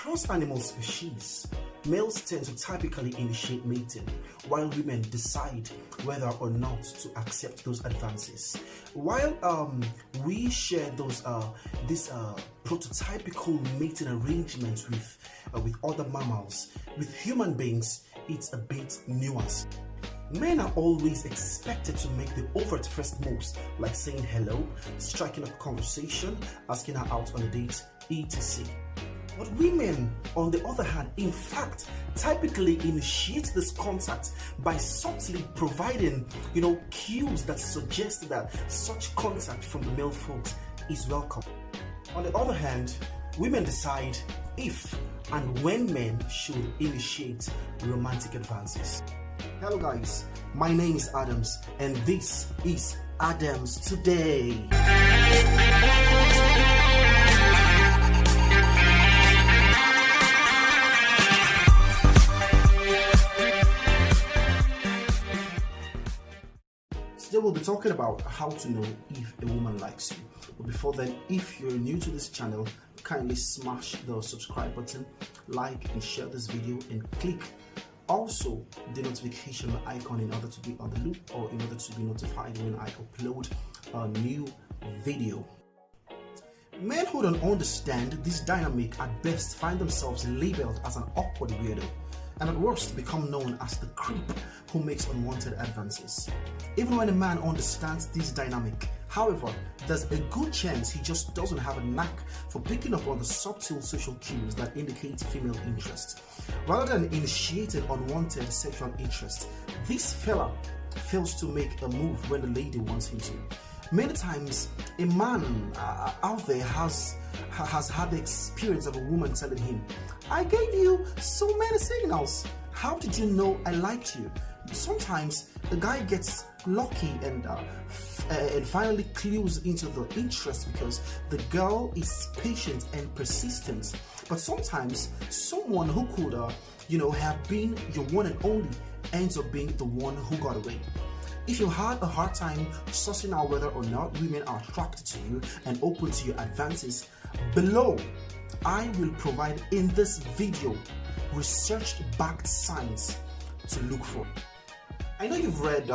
Across animal species, males tend to typically initiate mating, while women decide whether or not to accept those advances. While we share this prototypical mating arrangements with other mammals, with human beings, it's a bit nuanced. Men are always expected to make the overt first moves, like saying hello, striking up conversation, asking her out on a date, etc. But women, on the other hand, in fact, typically initiate this contact by subtly providing, cues that suggest that such contact from the male folks is welcome. On the other hand, women decide if and when men should initiate romantic advances. Hello guys, my name is Adams and this is Adams Today. Today we'll be talking about how to know if a woman likes you. But before then, if you're new to this channel, kindly smash the subscribe button, like and share this video, and click also the notification icon in order to be on the loop or in order to be notified when I upload a new video. Men who don't understand this dynamic at best find themselves labeled as an awkward weirdo, and at worst become known as the creep who makes unwanted advances. Even when a man understands this dynamic, however, there's a good chance he just doesn't have a knack for picking up on the subtle social cues that indicate female interest. Rather than initiating unwanted sexual interest, this fella fails to make a move when the lady wants him to. Many times, a man out there has had the experience of a woman telling him, "I gave you so many signals. How did you know I liked you?" Sometimes the guy gets lucky and finally clues into the interest because the girl is patient and persistent. But sometimes someone who could have been your one and only ends up being the one who got away. If you had a hard time sussing out whether or not women are attracted to you and open to your advances, below I will provide in this video research-backed signs to look for. I know you've read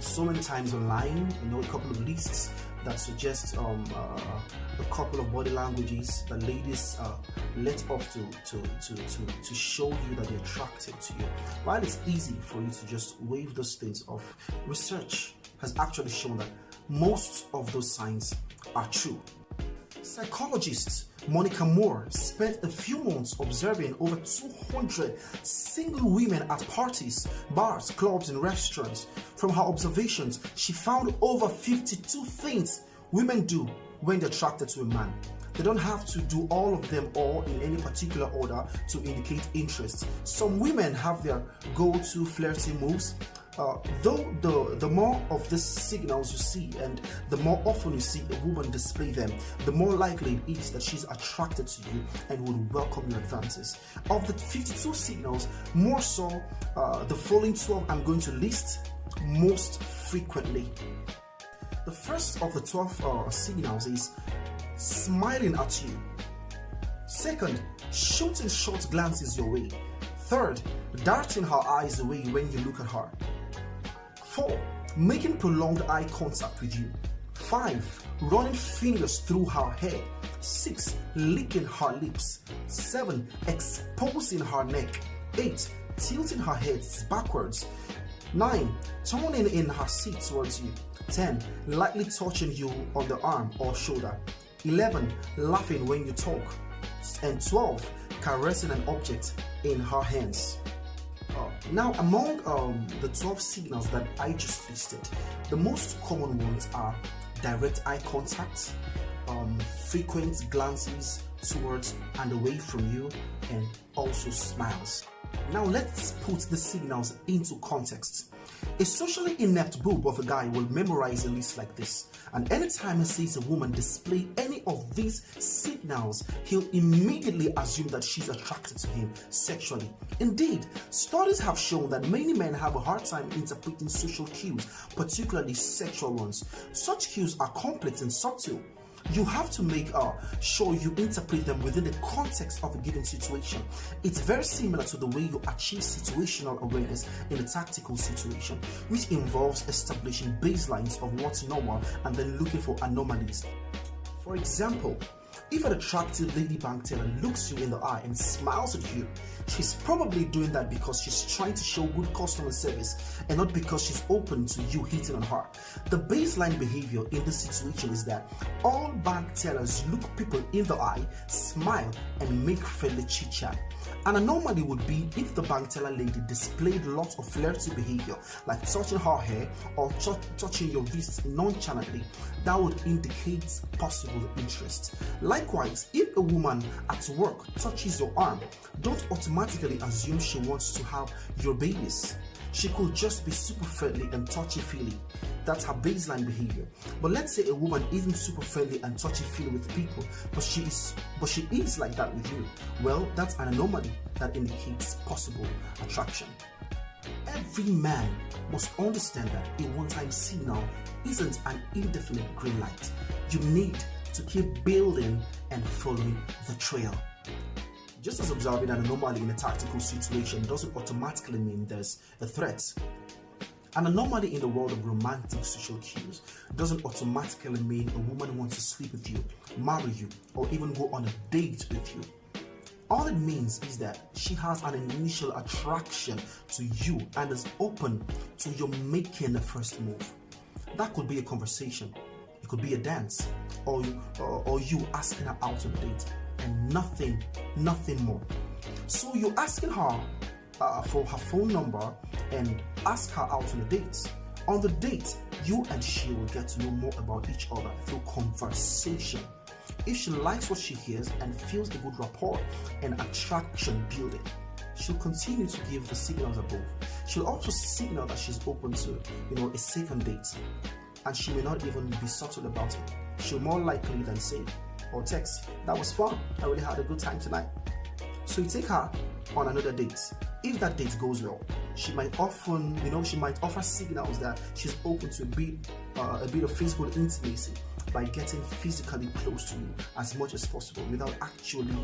so many times online, a couple of lists that suggest a couple of body languages that ladies let off to show you that they're attracted to you. While it's easy for you to just wave those things off, research has actually shown that most of those signs are true. Psychologist Monica Moore spent a few months observing over 200 single women at parties, bars, clubs, and restaurants. From her observations, she found over 52 things women do when they're attracted to a man. They don't have to do all of them all in any particular order to indicate interest. Some women have their go-to flirty moves. Though the more of these signals you see and the more often you see a woman display them, the more likely it is that she's attracted to you and would welcome your advances. Of the 52 signals, more so the following 12 I'm going to list most frequently. The first of the 12 signals is smiling at you. Second, shooting short glances your way. Third, darting her eyes away when you look at her. 4. Making prolonged eye contact with you. 5. Running fingers through her hair. 6. Licking her lips. 7. Exposing her neck. 8. Tilting her head backwards. 9. Turning in her seat towards you. 10. Lightly touching you on the arm or shoulder. 11. Laughing when you talk. And 12. Caressing an object in her hands. Now, among the 12 signals that I just listed, the most common ones are direct eye contact, frequent glances towards and away from you, and also smiles. Now, let's put the signals into context. A socially inept boob of a guy will memorize a list like this, and anytime he sees a woman display any of these signals, he'll immediately assume that she's attracted to him sexually. Indeed, studies have shown that many men have a hard time interpreting social cues, particularly sexual ones. Such cues are complex and subtle. You have to make sure you interpret them within the context of a given situation. It's very similar to the way you achieve situational awareness in a tactical situation, which involves establishing baselines of what's normal and then looking for anomalies. For example, if an attractive lady bank teller looks you in the eye and smiles at you, she's probably doing that because she's trying to show good customer service and not because she's open to you hitting on her. The baseline behavior in this situation is that all bank tellers look people in the eye, smile, and make friendly chit-chat. An anomaly would be if the bank teller lady displayed lots of flirty behavior, like touching her hair or touching your wrist nonchalantly. That would indicate possible interest. Likewise, if a woman at work touches your arm, don't automatically assume she wants to have your babies. She could just be super friendly and touchy-feely. That's her baseline behavior. But let's say a woman isn't super friendly and touchy-feely with people, but she is like that with you. Well, that's an anomaly that indicates possible attraction. Every man must understand that a one-time signal isn't an indefinite green light. You need to keep building and following the trail. Just as observing an anomaly in a tactical situation doesn't automatically mean there's a threat. An anomaly in the world of romantic social cues doesn't automatically mean a woman wants to sleep with you, marry you, or even go on a date with you. All it means is that she has an initial attraction to you and is open to your making the first move. That could be a conversation, it could be a dance, or you asking her out on a date, and nothing more. So you're asking her for her phone number and ask her out on a date. On the date, you and she will get to know more about each other through conversation. If she likes what she hears and feels a good rapport and attraction building, she'll continue to give the signals above. She'll also signal that she's open to, a second date, and she may not even be subtle about it. She'll more likely than say or text, "That was fun, I really had a good time tonight." So you take her on another date. If that date goes well, she might offer signals that she's open to a bit of physical intimacy by getting physically close to you as much as possible without actually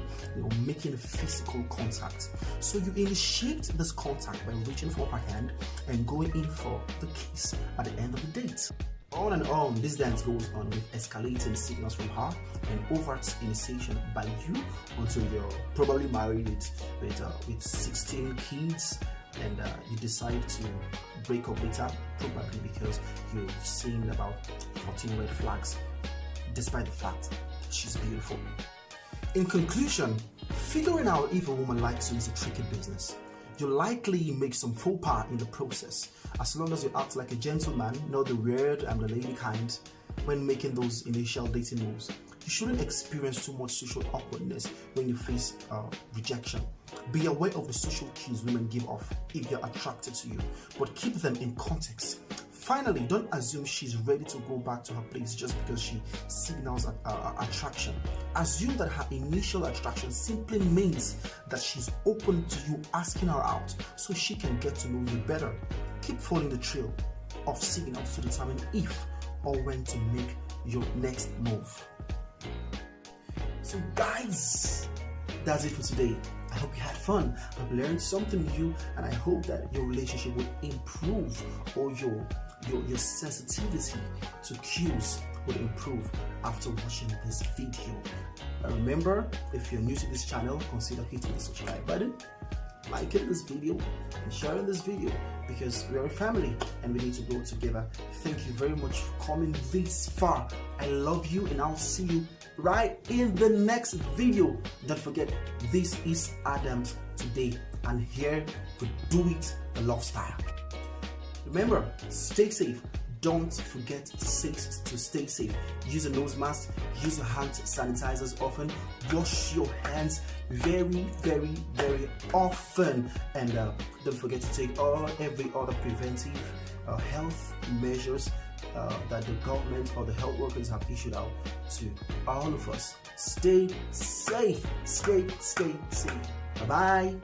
making physical contact. So you initiate this contact by reaching for her hand and going in for the kiss at the end of the date. On and on, this dance goes on with escalating signals from her and overt initiation by you until you're probably married with 16 kids and you decide to break up later, probably because you've seen about 14 red flags, despite the fact that she's beautiful. In conclusion, figuring out if a woman likes you is a tricky business. You'll likely make some faux pas in the process, as long as you act like a gentleman, not the weird and the lady kind, when making those initial dating moves. You shouldn't experience too much social awkwardness when you face rejection. Be aware of the social cues women give off if they're attracted to you, but keep them in context. Finally, don't assume she's ready to go back to her place just because she signals attraction. Assume that her initial attraction simply means that she's open to you asking her out so she can get to know you better. Keep following the trail of signals to determine if or when to make your next move. So guys, that's it for today. I hope you had fun. I've learned something new, and I hope that your relationship will improve, or your sensitivity to cues will improve after watching this video. Remember, if you're new to this channel, consider hitting the subscribe button, liking this video, and sharing this video, because we are a family and we need to grow together. Thank you very much for coming this far. I love you, and I'll see you right in the next video. Don't forget, this is Adams Today, and here we do it the love style. Remember, stay safe. Don't forget to stay safe. Use a nose mask, use your hand sanitizers often, wash your hands very, very, very often, and don't forget to take every other preventive health measures that the government or the health workers have issued out to all of us. Stay safe. Stay safe. Bye-bye.